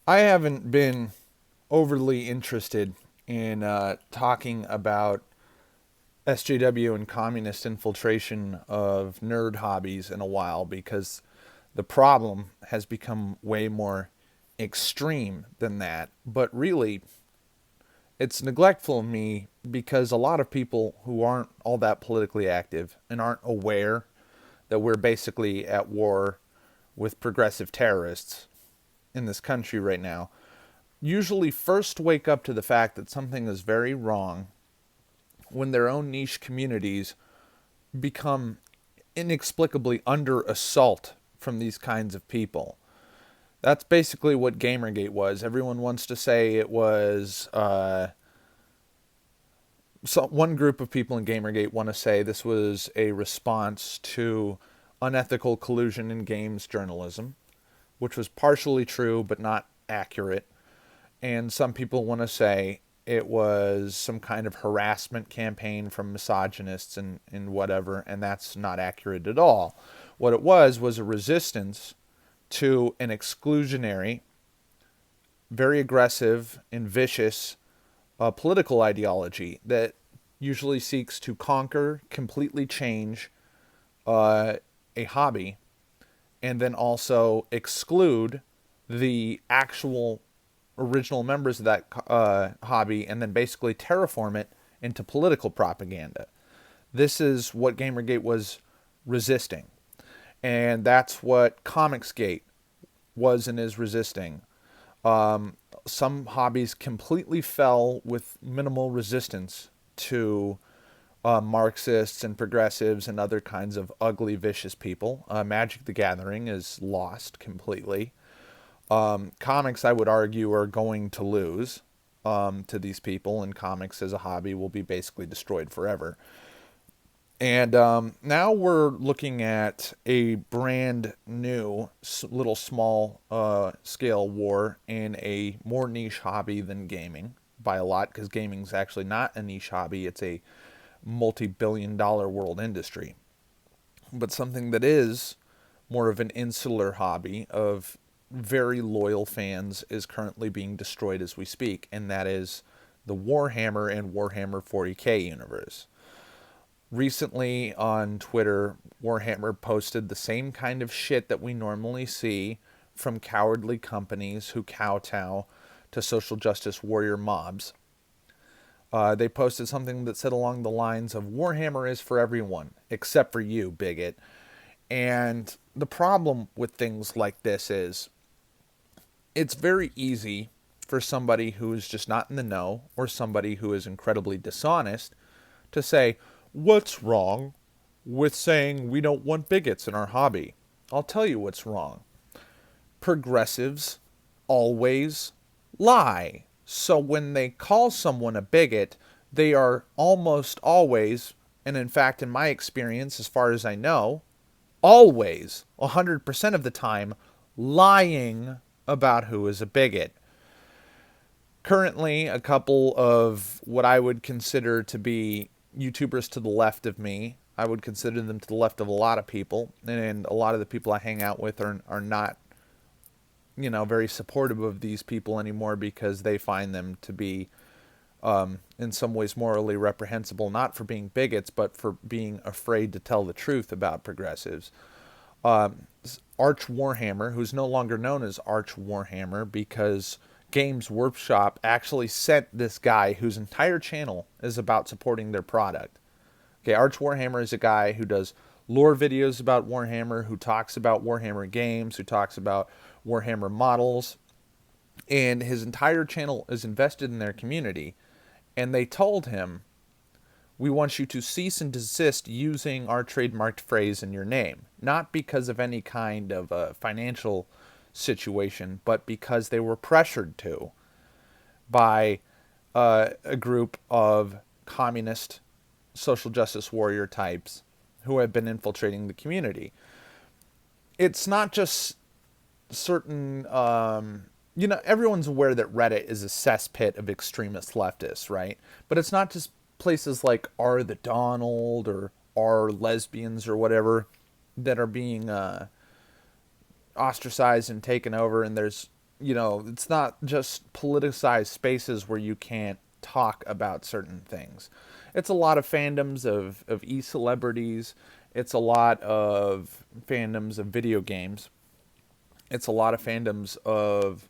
I haven't been overly interested in talking about SJW and communist infiltration of nerd hobbies in a while because the problem has become way more extreme than that. But really, it's neglectful of me because a lot of people who aren't all that politically active and aren't aware that we're basically at war with progressive terrorists in this country right now usually first wake up to the fact that something is very wrong when their own niche communities become inexplicably under assault from these kinds of people. That's basically what Gamergate was. Everyone wants to say it was. One group of people in Gamergate want to say this was a response to unethical collusion in games journalism, which was partially true but not accurate. And some people want to say it was some kind of harassment campaign from misogynists and whatever, and that's not accurate at all. What it was a resistance to an exclusionary, very aggressive, and vicious political ideology that usually seeks to conquer, completely change a hobby, and then also exclude the actual original members of that hobby and then basically terraform it into political propaganda. This is what Gamergate was resisting. And that's what Comicsgate was and is resisting. Some hobbies completely fell with minimal resistance to Marxists and progressives and other kinds of ugly, vicious people. Magic the Gathering is lost completely. Comics, I would argue, are going to lose to these people, and comics as a hobby will be basically destroyed forever. And now we're looking at a brand new, little small scale war in a more niche hobby than gaming by a lot, because gaming's actually not a niche hobby, it's a multi-billion-dollar world industry. But something that is more of an insular hobby of very loyal fans is currently being destroyed as we speak, and that is the Warhammer and Warhammer 40k universe. Recently on Twitter, Warhammer posted the same kind of shit that we normally see from cowardly companies who kowtow to social justice warrior mobs. They posted something that said along the lines of Warhammer is for everyone, except for you, bigot. And the problem with things like this is it's very easy for somebody who is just not in the know or somebody who is incredibly dishonest to say, what's wrong with saying we don't want bigots in our hobby? I'll tell you what's wrong. Progressives always lie. So when they call someone a bigot, they are almost always, and in fact, in my experience, as far as I know, always, 100% of the time, lying about who is a bigot. Currently, a couple of what I would consider to be YouTubers to the left of me, I would consider them to the left of a lot of people, and a lot of the people I hang out with are not, very supportive of these people anymore because they find them to be, in some ways, morally reprehensible, not for being bigots, but for being afraid to tell the truth about progressives. Arch Warhammer, who's no longer known as Arch Warhammer because Games Workshop actually sent this guy whose entire channel is about supporting their product. Okay, Arch Warhammer is a guy who does lore videos about Warhammer, who talks about Warhammer games, who talks about Warhammer models, and his entire channel is invested in their community. And they told him, we want you to cease and desist using our trademarked phrase in your name. Not because of any kind of a financial situation, but because they were pressured to by a group of communist social justice warrior types who have been infiltrating the community. It's not just certain, everyone's aware that Reddit is a cesspit of extremist leftists, right? But it's not just places like R the Donald or R lesbians or whatever that are being ostracized and taken over, and there's it's not just politicized spaces where you can't talk about certain things. It's a lot of fandoms of e-celebrities. It's a lot of fandoms of video games. It's a lot of fandoms of,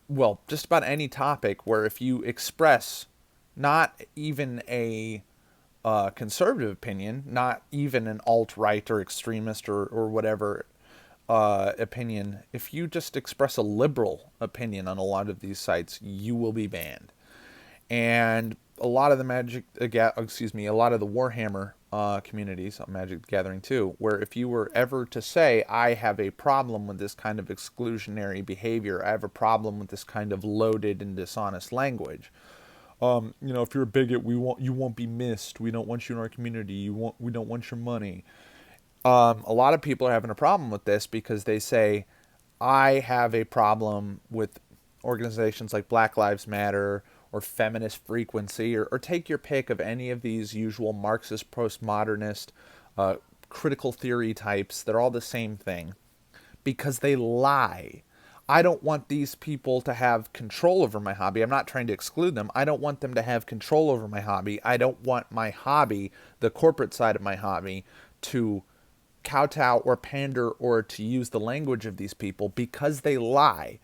well, just about any topic where if you express not even a conservative opinion, not even an alt-right or extremist or whatever opinion, if you just express a liberal opinion on a lot of these sites, you will be banned. And a lot of the a lot of the Warhammer communities, Magic the Gathering too, where if you were ever to say, I have a problem with this kind of exclusionary behavior, I have a problem with this kind of loaded and dishonest language, if you're a bigot, you won't be missed. We don't want you in our community. We don't want your money. A lot of people are having a problem with this because they say, I have a problem with organizations like Black Lives Matter or Feminist Frequency, or take your pick of any of these usual Marxist, postmodernist, critical theory types. They're all the same thing because they lie. I don't want these people to have control over my hobby. I'm not trying to exclude them. I don't want them to have control over my hobby. I don't want my hobby, the corporate side of my hobby, to kowtow or pander or to use the language of these people because they lie.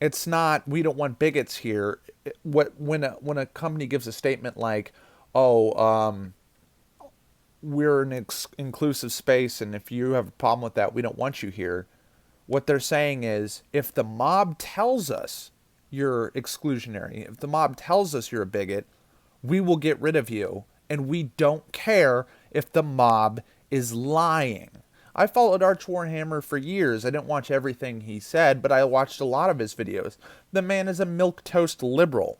It's not, we don't want bigots here. When a company gives a statement like, oh, we're an inclusive space, and if you have a problem with that, we don't want you here. What they're saying is, if the mob tells us you're exclusionary, if the mob tells us you're a bigot, we will get rid of you, and we don't care if the mob is lying. I followed Arch Warhammer for years. I didn't watch everything he said, but I watched a lot of his videos. The man is a milquetoast liberal.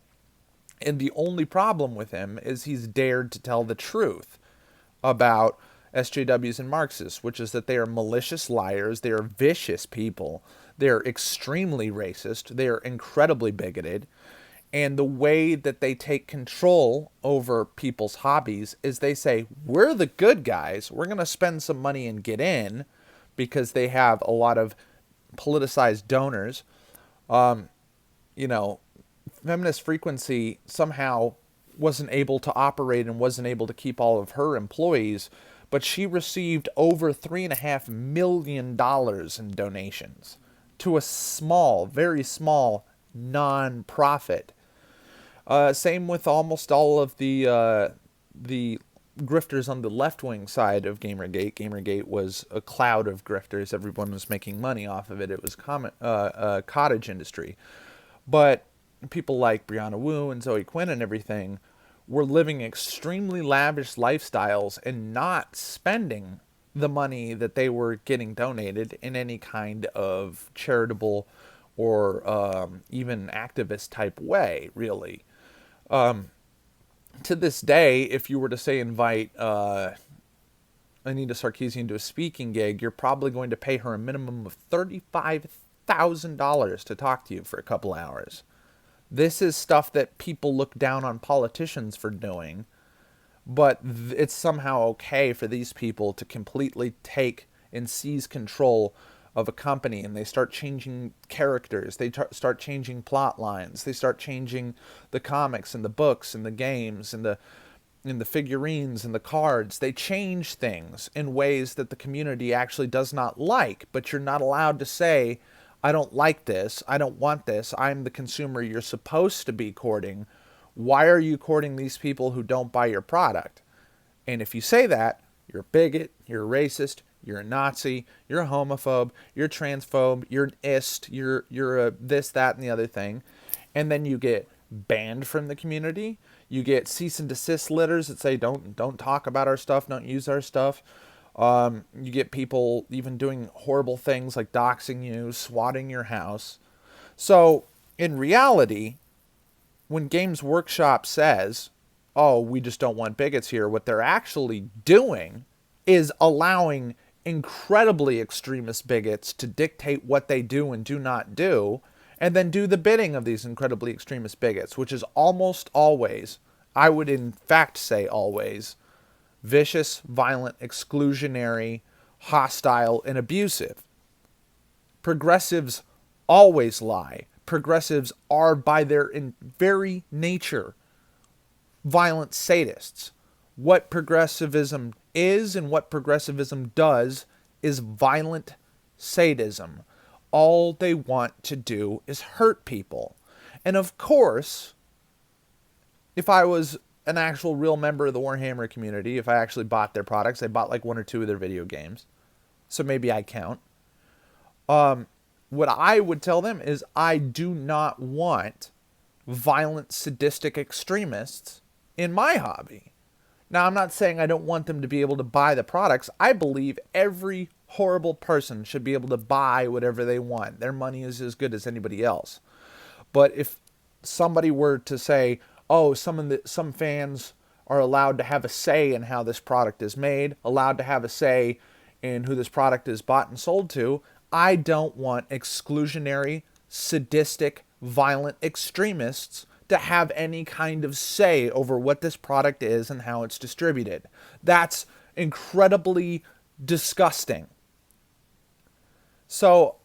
And the only problem with him is he's dared to tell the truth about SJWs and Marxists, which is that they are malicious liars, they are vicious people, they are extremely racist, they are incredibly bigoted, and the way that they take control over people's hobbies is they say, we're the good guys, we're going to spend some money and get in, because they have a lot of politicized donors. Feminist Frequency somehow wasn't able to operate and wasn't able to keep all of her employees, but she received over $3.5 million in donations to a small, very small non-profit. Same with almost all of the grifters on the left-wing side of Gamergate. Gamergate was a cloud of grifters. Everyone was making money off of it. It was cottage industry. But people like Brianna Wu and Zoe Quinn and everything were living extremely lavish lifestyles and not spending the money that they were getting donated in any kind of charitable or even activist type way, really. To this day, if you were to say invite Anita Sarkeesian to a speaking gig, you're probably going to pay her a minimum of $35,000 to talk to you for a couple hours. This is stuff that people look down on politicians for doing, but it's somehow okay for these people to completely take and seize control of a company, and they start changing characters, they start changing plot lines, they start changing the comics and the books and the games and the figurines and the cards. They change things in ways that the community actually does not like, but you're not allowed to say, I don't like this, I don't want this, I'm the consumer you're supposed to be courting. Why are you courting these people who don't buy your product? And if you say that, you're a bigot, you're a racist, you're a Nazi, you're a homophobe, you're a transphobe, you're an ist, you're a this, that, and the other thing. And then you get banned from the community. You get cease and desist letters that say don't talk about our stuff, don't use our stuff. You get people even doing horrible things like doxing you, swatting your house. So in reality, when Games Workshop says, oh, we just don't want bigots here, what they're actually doing is allowing incredibly extremist bigots to dictate what they do and do not do, and then do the bidding of these incredibly extremist bigots, which is almost always, I would in fact say always, vicious, violent, exclusionary, hostile, and abusive. Progressives always lie. Progressives are, by their very nature, violent sadists. What progressivism is and what progressivism does is violent sadism. All they want to do is hurt people. And of course, if I was an actual real member of the Warhammer community, if I actually bought their products, I bought like one or two of their video games, so maybe I count. What I would tell them is I do not want violent, sadistic extremists in my hobby. Now, I'm not saying I don't want them to be able to buy the products. I believe every horrible person should be able to buy whatever they want. Their money is as good as anybody else. But if somebody were to say, oh, some fans are allowed to have a say in how this product is made, allowed to have a say in who this product is bought and sold to, I don't want exclusionary, sadistic, violent extremists to have any kind of say over what this product is and how it's distributed. That's incredibly disgusting. So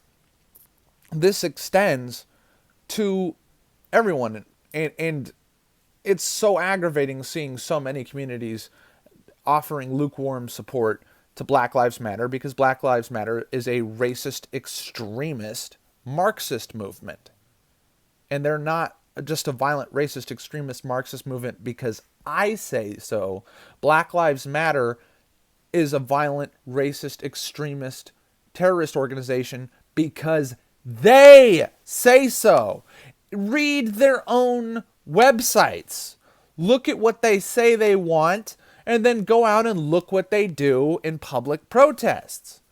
this extends to everyone, and it's so aggravating seeing so many communities offering lukewarm support to Black Lives Matter, because Black Lives Matter is a racist, extremist, Marxist movement. And they're not just a violent, racist, extremist, Marxist movement because I say so. Black Lives Matter is a violent, racist, extremist, terrorist organization because they say so. Read their own websites. Look at what they say they want, and then go out and look what they do in public protests.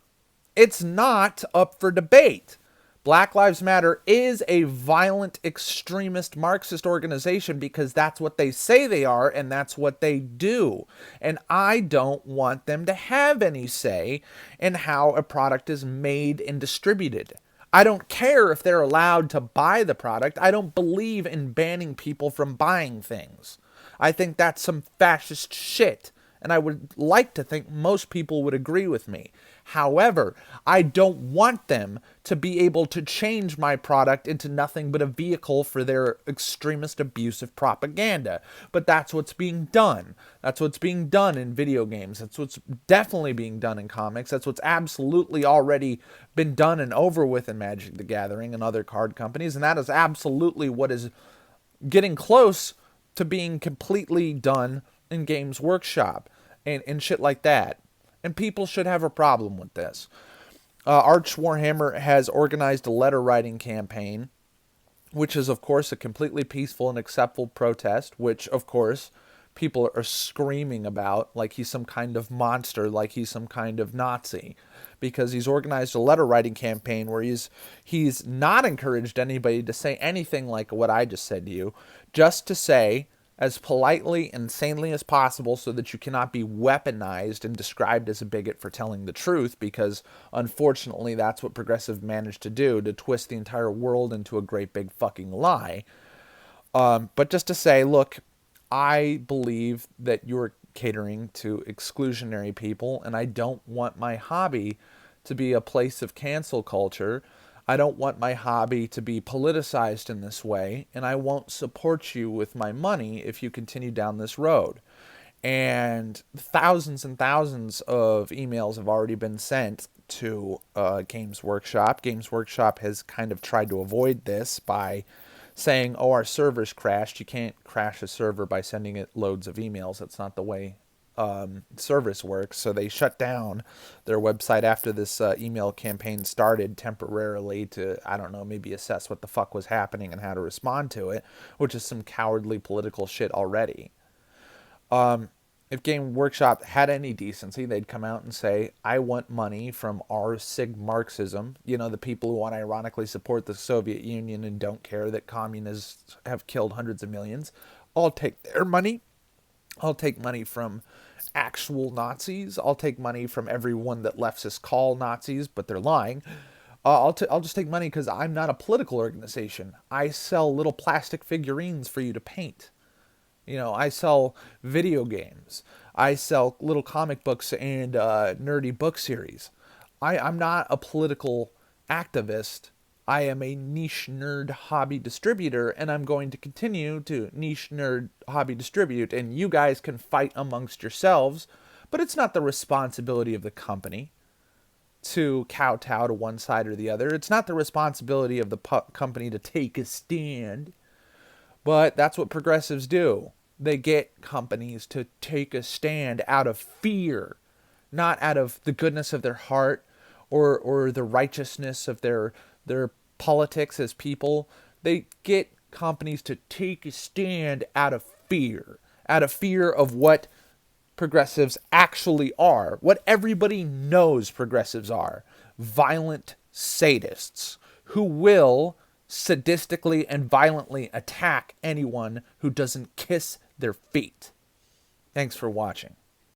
It's not up for debate. Black Lives Matter is a violent, extremist, Marxist organization because that's what they say they are and that's what they do. And I don't want them to have any say in how a product is made and distributed. I don't care if they're allowed to buy the product. I don't believe in banning people from buying things. I think that's some fascist shit. And I would like to think most people would agree with me. However, I don't want them to be able to change my product into nothing but a vehicle for their extremist, abusive propaganda. But that's what's being done. That's what's being done in video games. That's what's definitely being done in comics. That's what's absolutely already been done and over with in Magic the Gathering and other card companies. And that is absolutely what is getting close to being completely done in Games Workshop and shit like that. And people should have a problem with this. Arch Warhammer has organized a letter writing campaign, which is, of course, a completely peaceful and acceptable protest, which, of course, people are screaming about like he's some kind of monster, like he's some kind of Nazi, because he's organized a letter writing campaign where he's not encouraged anybody to say anything like what I just said to you, just to say as politely and sanely as possible so that you cannot be weaponized and described as a bigot for telling the truth, because unfortunately that's what progressives managed to do, to twist the entire world into a great big fucking lie. But just to say, look, I believe that you're catering to exclusionary people, and I don't want my hobby to be a place of cancel culture. I don't want my hobby to be politicized in this way, and I won't support you with my money if you continue down this road. And thousands and thousands of emails have already been sent to Games Workshop. Games Workshop has kind of tried to avoid this by saying, oh, our server's crashed. You can't crash a server by sending it loads of emails. That's not the way service works. So they shut down their website after this email campaign started temporarily to, I don't know, maybe assess what the fuck was happening and how to respond to it, which is some cowardly political shit already. If Game Workshop had any decency, they'd come out and say, I want money from R-Sig Marxism, you know, the people who want to ironically support the Soviet Union and don't care that communists have killed hundreds of millions. I'll take their money. I'll take money from actual Nazis. I'll take money from everyone that leftists call Nazis, but they're lying. I'll just take money because I'm not a political organization. I sell little plastic figurines for you to paint. You know, I sell video games. I sell little comic books and nerdy book series. I'm not a political activist I am a niche nerd hobby distributor, and I'm going to continue to niche nerd hobby distribute, and you guys can fight amongst yourselves, but it's not the responsibility of the company to kowtow to one side or the other. It's not the responsibility of the company to take a stand, but that's what progressives do. They get companies to take a stand out of fear, not out of the goodness of their heart or the righteousness of their politics as people. They get companies to take a stand out of fear of what progressives actually are, what everybody knows progressives are: violent sadists who will sadistically and violently attack anyone who doesn't kiss their feet. Thanks for watching.